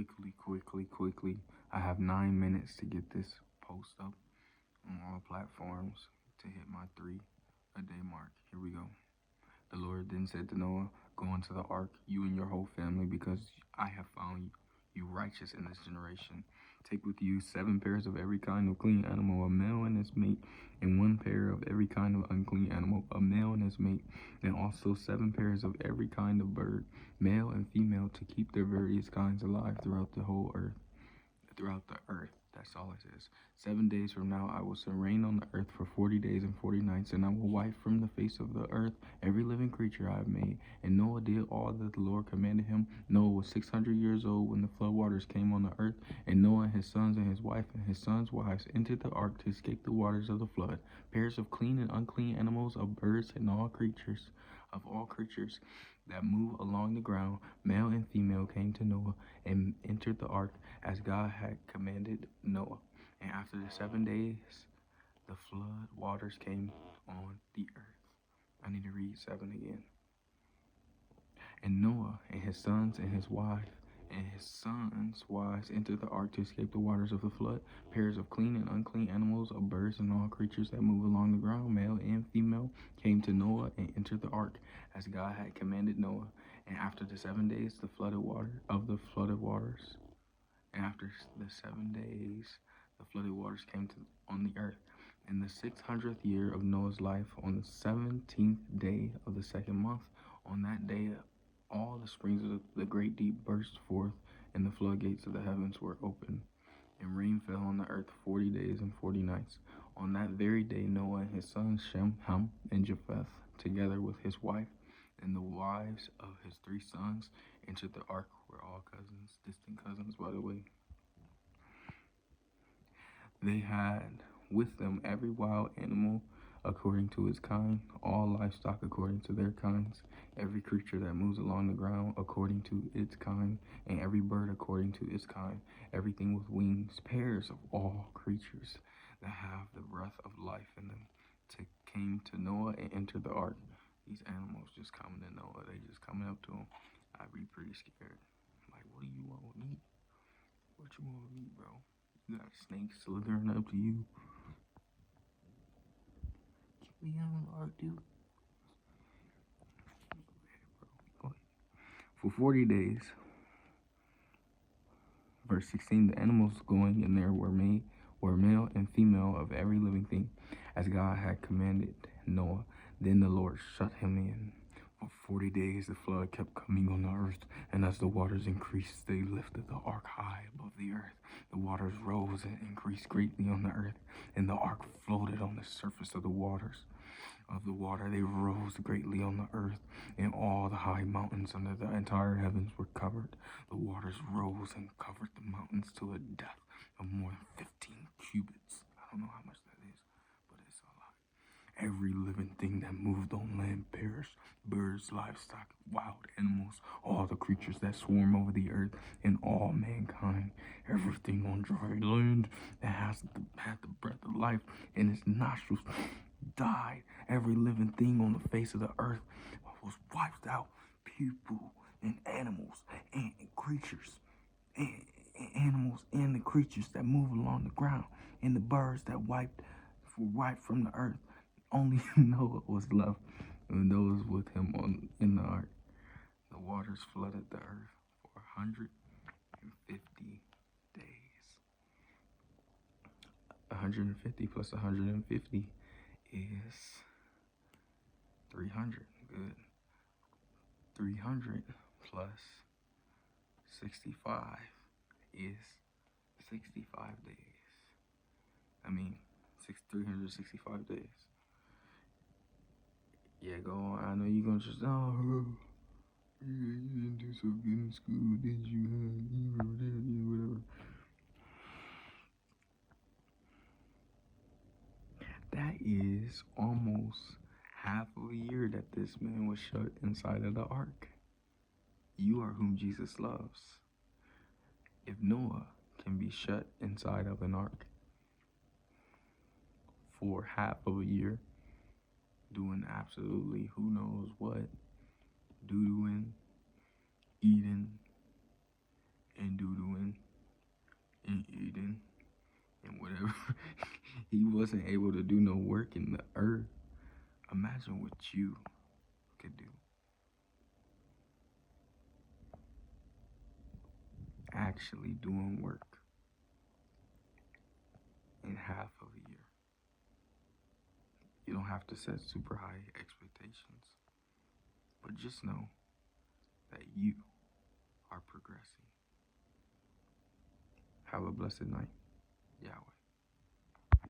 quickly. I have 9 minutes to get this post up on all platforms to hit my 3 a day mark. Here we go. The Lord then said to Noah, "Go into the ark, you and your whole family, because I have found you righteous in this generation. Take with you 7 pairs of every kind of clean animal, a male and his mate, and 1 pair of every kind of unclean animal, a male and his mate, and also 7 pairs of every kind of bird, male and female, to keep their various kinds alive throughout the earth." That's all it says. 7 days from now, I will send rain on the earth for 40 days and 40 nights, and I will wipe from the face of the earth every living creature I have made. And Noah did all that the Lord commanded him. Noah was 600 years old when the flood waters came on the earth, and Noah and his sons and his wife and his sons' wives entered the ark to escape the waters of the flood. Pairs of clean and unclean animals, of birds and all creatures that move along the ground, male and female, came to Noah and entered the ark as God had commanded Noah. And after the 7 days, the flood waters came on the earth. I need to read 7 again. And Noah and his sons and his wife and his sons' wives entered the ark to escape the waters of the flood. Pairs of clean and unclean animals, of birds and all creatures that move along the ground, male and female, came to Noah and entered the ark as God had commanded Noah. And after the 7 days, the flooded waters. And after the 7 days, the flooded waters came on the earth. In the 600th year of Noah's life, on the 17th day of the second month, on that day, all the springs of the great deep burst forth, and the floodgates of the heavens were opened, and rain fell on the earth 40 days and 40 nights. On that very day, Noah and his sons Shem, Ham, and Japheth, together with his wife and the wives of his 3 sons, entered the ark. We're all cousins, distant cousins, by the way. They had with them every wild animal according to its kind, all livestock according to their kinds, every creature that moves along the ground according to its kind, and every bird according to its kind, everything with wings, pairs of all creatures that have the breath of life in them, came to Noah and entered the ark. These animals just coming to Noah, they just coming up to him. I'd be pretty scared. Like, what do you want with me? What you want with me, bro? You got a snake slithering up to you. Get me out of the ark, dude. Go ahead. For 40 days. Verse 16, the animals going in there were male and female of every living thing, as God had commanded Noah. Then the Lord shut him in. For 40 days the flood kept coming on the earth, and as the waters increased, they lifted the ark high above the earth. The waters rose and increased greatly on the earth, and the ark floated on the surface of the waters. Of the water they rose greatly on the earth, and all the high mountains under the entire heavens were covered. The waters rose and covered the mountains to a depth of more than 15 cubits. I don't know how much that is, but it's a lot. Every living thing that moved on land perished: birds, livestock, wild animals, all the creatures that swarm over the earth, and all mankind. Everything on dry land that had the breath of life in its nostrils died. Every living thing on the face of the earth was wiped out. People and animals and creatures, and animals and the creatures that move along the ground, and the birds that were wiped from the earth. Only Noah was left, and those with him in the ark. The waters flooded the earth for 150 days. 150 plus 150 is 300. Good. 300 plus 65 is 65 days. 365 days. Yeah, go on. I know you're gonna just, you didn't do so good in school, did you? Whatever. That is almost half of a year that this man was shut inside of the ark. You are whom Jesus loves. If Noah can be shut inside of an ark for half of a year, doing absolutely who knows what, doodooing, eating, and doodooing, He wasn't able to do no work in the earth. Imagine what you could do. Actually doing work in half of a year. You don't have to set super high expectations, but just know that you are progressing. Have a blessed night. Yahweh.